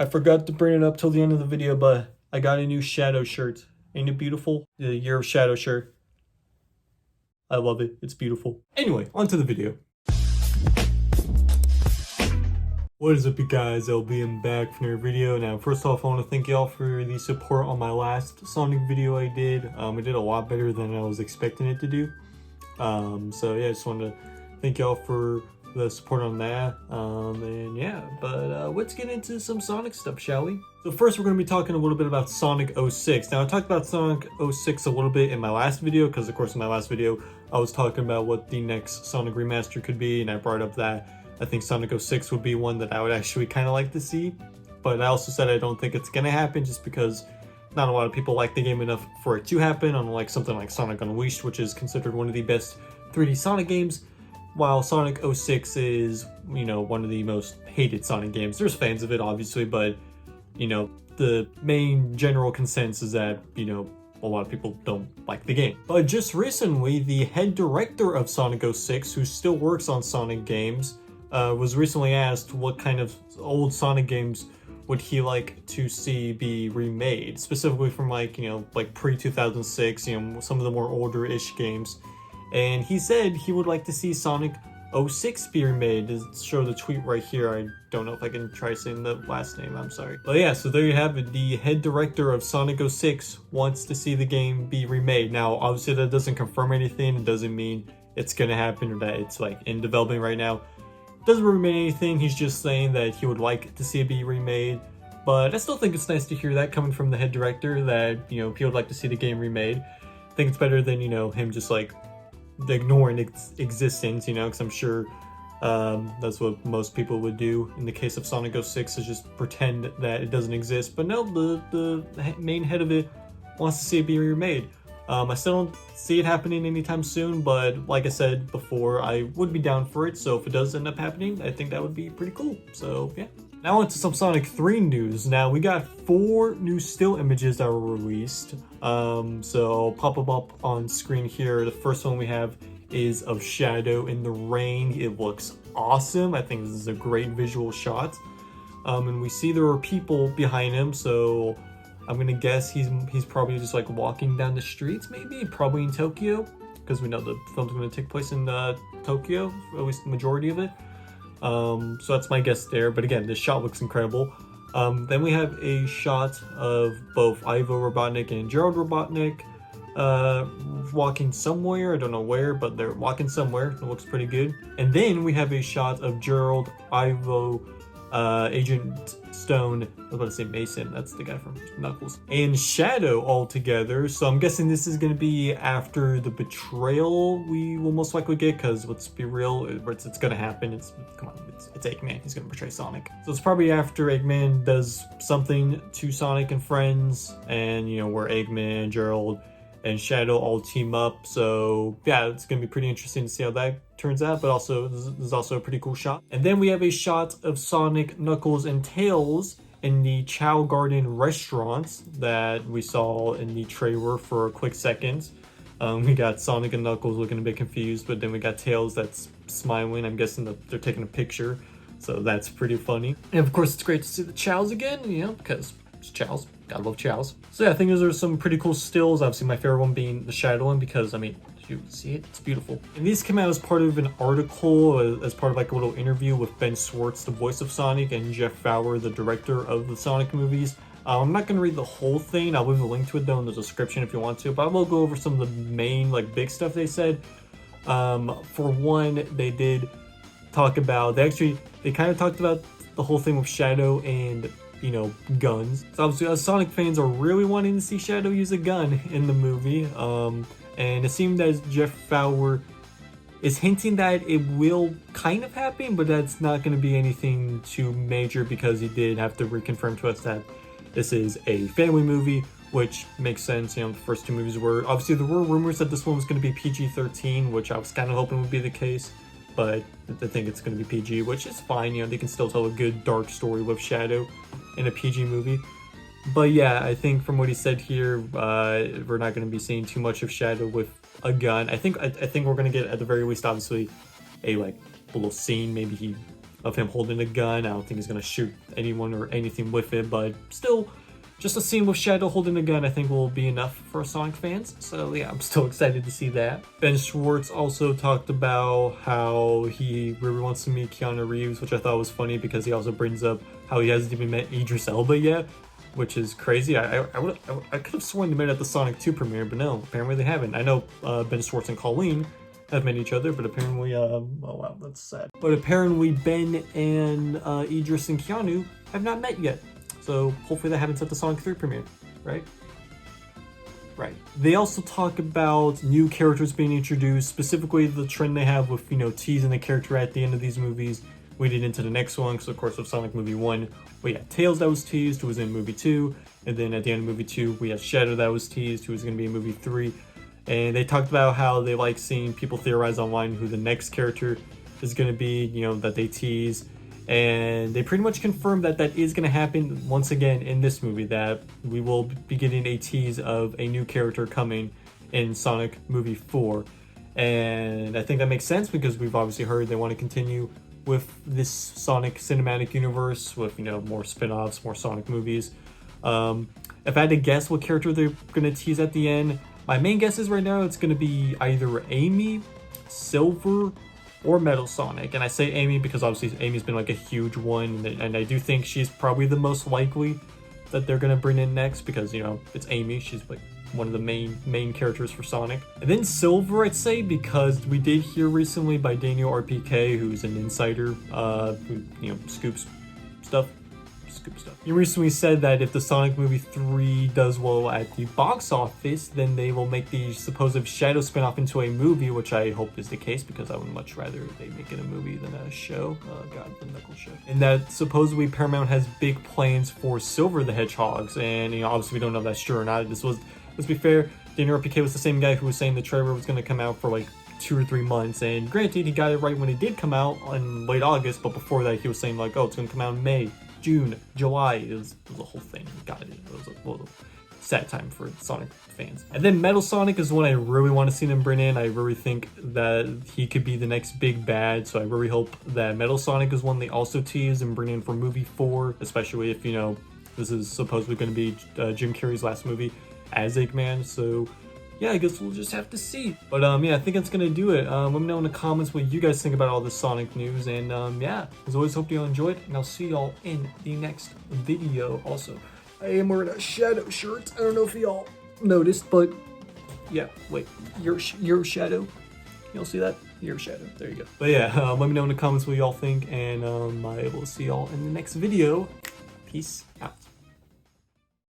I forgot to bring it up till the end of the video, but I got a new Shadow shirt. Ain't it beautiful? The Year of Shadow shirt. I love it. It's beautiful. Anyway, on to the video. What is up, you guys? LB back for another video. Now, first off, I want to thank y'all for the support on my last Sonic video I did. I did a lot better than I was expecting it to do. So yeah, I just wanted to thank y'all for the support on that. And yeah, but let's get into some Sonic stuff, shall we? So first, we're going to be talking a little bit about Sonic 06. Now, I talked about Sonic 06 a little bit in my last video, because of course in my last video, I was talking about what the next Sonic remaster could be, and I brought up that I think Sonic 06 would be one that I would actually kind of like to see. But I also said I don't think it's going to happen, just because not a lot of people like the game enough for it to happen, unlike something like Sonic Unleashed, which is considered one of the best 3D Sonic games, while Sonic 06 is, you know, one of the most hated Sonic games. There's fans of it, obviously, but, you know, the main general consensus is that, you know, a lot of people don't like the game. But just recently, the head director of Sonic 06, who still works on Sonic games, was recently asked what kind of old Sonic games would he like to see be remade, specifically from like, you know, like pre-2006, you know, some of the more older-ish games. And he said he would like to see Sonic 06 be remade. To show the tweet right here. I don't know if I can try saying the last name, I'm sorry. But yeah, so there you have it. The head director of Sonic 06 wants to see the game be remade. Now, obviously that doesn't confirm anything. It doesn't mean it's gonna happen or that it's like in development right now. Doesn't really mean anything. He's just saying that he would like to see it be remade. But I still think it's nice to hear that coming from the head director, that, you know, he would like to see the game remade. I think it's better than, you know, him just like ignoring its existence, you know, because I'm sure that's what most people would do in the case of Sonic 06, is just pretend that it doesn't exist. But no, the main head of it wants to see it be remade. I still don't see it happening anytime soon, but like I said before, I would be down for it. So if it does end up happening, I think that would be pretty cool. So yeah. Now onto some Sonic 3 news. Now we got 4 new still images that were released. So I'll pop them up on screen here. The first one we have is of Shadow in the rain. It looks awesome. I think this is a great visual shot. And we see there are people behind him, so I'm gonna guess he's probably just like walking down the streets, maybe, probably in Tokyo, because we know the film's gonna take place in Tokyo, at least the majority of it. So that's my guess there. But again, this shot looks incredible. Then we have a shot of both Ivo Robotnik and Gerald Robotnik walking somewhere. I don't know where, but they're walking somewhere. It looks pretty good. And then we have a shot of Gerald, Ivo, Agent Stone, I was about to say Mason, that's the guy from Knuckles, and Shadow all together. So I'm guessing this is going to be after the betrayal we will most likely get, because let's be real, it's going to happen. Come on, it's Eggman. He's going to betray Sonic. So it's probably after Eggman does something to Sonic and friends, and, you know, where Eggman, Gerald, and Shadow all team up. So yeah, it's gonna be pretty interesting to see how that turns out, but also this is also a pretty cool shot. And then we have a shot of Sonic, Knuckles, and Tails in the Chow Garden restaurant that we saw in the trailer for a quick second. We got Sonic and Knuckles looking a bit confused, but then we got Tails that's smiling. I'm guessing that they're taking a picture, so that's pretty funny. And of course, it's great to see the Chows again, you know, because it's Chows. Gotta love Chows. So yeah, I think those are some pretty cool stills. Obviously, my favorite one being the Shadow one, because, I mean, you see it, it's beautiful. And these came out as part of an article, as part of like a little interview with Ben Schwartz, the voice of Sonic, and Jeff Fowler, the director of the Sonic movies. I'm not gonna read the whole thing. I'll leave a link to it though in the description if you want to, but I will go over some of the main, like, big stuff they said. For one, they did talk about, they kind of talked about the whole thing with Shadow and, you know, guns. So obviously, us Sonic fans are really wanting to see Shadow use a gun in the movie. And it seemed that Jeff Fowler is hinting that it will kind of happen, but that's not going to be anything too major, because he did have to reconfirm to us that this is a family movie, which makes sense. You know, the first 2 movies were, obviously there were rumors that this one was going to be PG-13, which I was kind of hoping would be the case, but I think it's going to be PG, which is fine. You know, they can still tell a good dark story with Shadow in a PG movie. But yeah, I think from what he said here, we're not going to be seeing too much of Shadow with a gun. I think we're going to get, at the very least, obviously, a like little scene. Maybe he of him holding a gun. I don't think he's gonna shoot anyone or anything with it, but still, just a scene with Shadow holding a gun I think will be enough for Sonic fans. So yeah, I'm still excited to see that. Ben Schwartz also talked about how he really wants to meet Keanu Reeves, which I thought was funny because he also brings up how he hasn't even met Idris Elba yet, which is crazy. I could have sworn they met at the Sonic 2 premiere, but no, apparently they haven't. I know Ben Schwartz and Colleen have met each other, but apparently, oh wow, that's sad. But apparently Ben and Idris and Keanu have not met yet. So hopefully that happens at the Sonic 3 premiere, right? Right. They also talk about new characters being introduced, specifically the trend they have with, teasing the character at the end of these movies, leading into the next one, because of course with Sonic Movie 1, we had Tails that was teased, who was in Movie 2, and then at the end of Movie 2, we had Shadow that was teased, who was going to be in Movie 3, and they talked about how they like seeing people theorize online who the next character is going to be, that they tease. And they pretty much confirmed that that is going to happen once again in this movie, that we will be getting a tease of a new character coming in Sonic Movie 4. And I think that makes sense because we've obviously heard they want to continue with this Sonic cinematic universe with, more spin-offs, more Sonic movies. If I had to guess what character they're going to tease at the end, my main guess is right now it's going to be either Amy, Silver, or Metal Sonic. And I say Amy because obviously Amy's been like a huge one, and I do think she's probably the most likely that they're gonna bring in next because it's Amy. She's like one of the main characters for Sonic. And then Silver, I'd say, because we did hear recently by Daniel RPK, who's an insider who scoops stuff. He recently said that if the Sonic Movie 3 does well at the box office, then they will make the supposed Shadow spinoff into a movie, which I hope is the case because I would much rather they make it a movie than a show. God, the Knuckles show. And that supposedly Paramount has big plans for Silver the Hedgehogs, and obviously we don't know if that's true or not. Let's be fair, Daniel RPK was the same guy who was saying the trailer was going to come out for like 2 or 3 months, and granted he got it right when it did come out in late August, but before that he was saying like, oh, it's going to come out in May, June, July. It was a whole thing. Got it. It was a sad time for Sonic fans. And then Metal Sonic is one I really want to see them bring in. I really think that he could be the next big bad, so I really hope that Metal Sonic is one they also tease and bring in for movie 4, especially if, this is supposedly going to be Jim Carrey's last movie as Eggman, so yeah, I guess we'll just have to see. But yeah, I think that's gonna do it. Let me know in the comments what you guys think about all this Sonic news, and yeah, as always, hope you all enjoyed, and I'll see y'all in the next video. Also, I am wearing a Shadow shirt. I don't know if y'all noticed, but yeah, wait, your Shadow. Y'all see that? Your Shadow. There you go. But yeah, let me know in the comments what y'all think, and I will see y'all in the next video. Peace out.